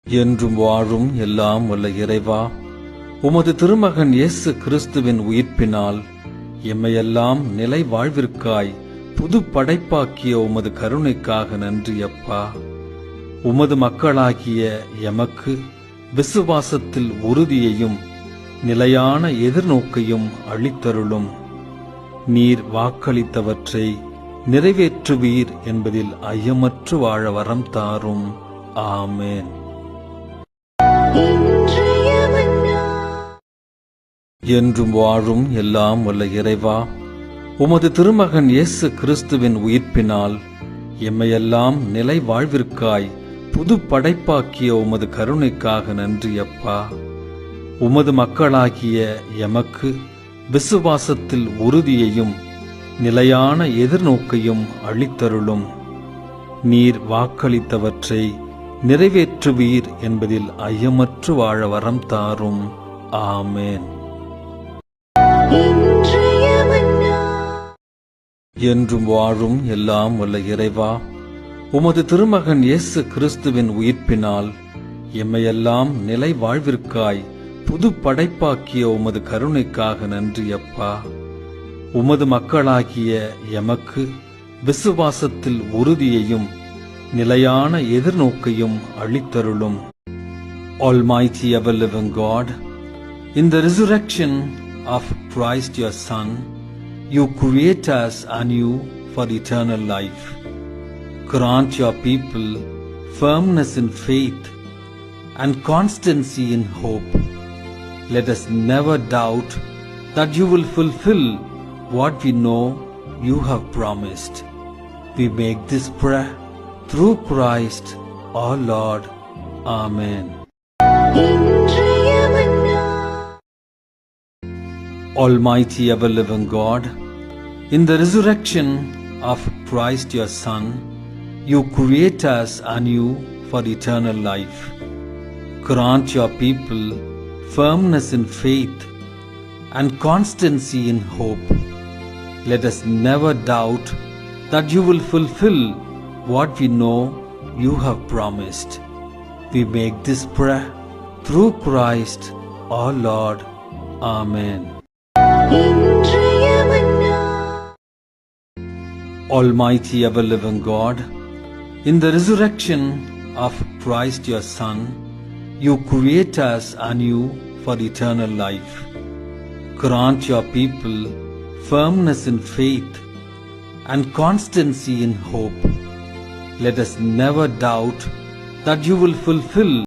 என்றும் வாழும் எல்லாம் வல்ல இறைவா, உமது திருமகன் இயேசு கிறிஸ்துவின் உயிர்ப்பினால் எம்மையெல்லாம் நிலை வாழ்விற்காய் புது படைப்பாக்கிய உமது கருணைக்காக நன்றி அப்பா. உமது மக்களாகிய எமக்கு விசுவாசத்தில் உறுதியையும் நிலையான எதிர்நோக்கையும் அளித்தருளும். நீர் வாக்களித்தவற்றை நிறைவேற்றுவீர் என்பதில் ஐயமற்று வாழ வரம் தாரும். ஆமேன். என்றும் வாழும் எல்லாம் வல்ல இறைவா, உமது திருமகன் இயேசு கிறிஸ்துவின் உயிர்ப்பினால் எம்மையெல்லாம் நிலை வாழ்விற்காய் புது படைப்பாக்கிய உமது கருணைக்காக நன்றி அப்பா. உமது மக்களாகிய எமக்கு விசுவாசத்தில் உறுதியையும் நிலையான எதிர்நோக்கையும் அளித்தருளும். நீர் வாக்களித்தவற்றை நிறைவேற்றுவீர் என்பதில் ஐயமற்று வாழ வரம் தாரும். ஆமேன். என்றும் வாழும் எல்லாம் வல்ல இறைவா, உமது திருமகன் இயேசு கிறிஸ்துவின் உயிர்ப்பினால் எம்மையெல்லாம் நிலை வாழ்விற்காய் புது படைப்பாக்கிய உமது கருணைக்காக நன்றி அப்பா. உமது மக்களாகிய எமக்கு விசுவாசத்தில் உறுதியையும் நிலையான எதிர்நோக்கையும் அளித்தருளும். Almighty ever-living God, in the resurrection of Christ your Son, you create us anew for eternal life. Grant your people firmness in faith and constancy in hope. Let us never doubt that you will fulfill what we know you have promised. We make this prayer through Christ our Lord. Amen. Almighty ever-living God, in the resurrection of Christ your Son, you create us anew for eternal life. Grant your people firmness in faith and constancy in hope. Let us never doubt that you will fulfill what we know you have promised. We make this prayer through Christ our Lord. Amen. Almighty ever-living God, in the resurrection of Christ your Son, you create us anew for eternal life. Grant your people firmness in faith and constancy in hope. Let us never doubt that you will fulfill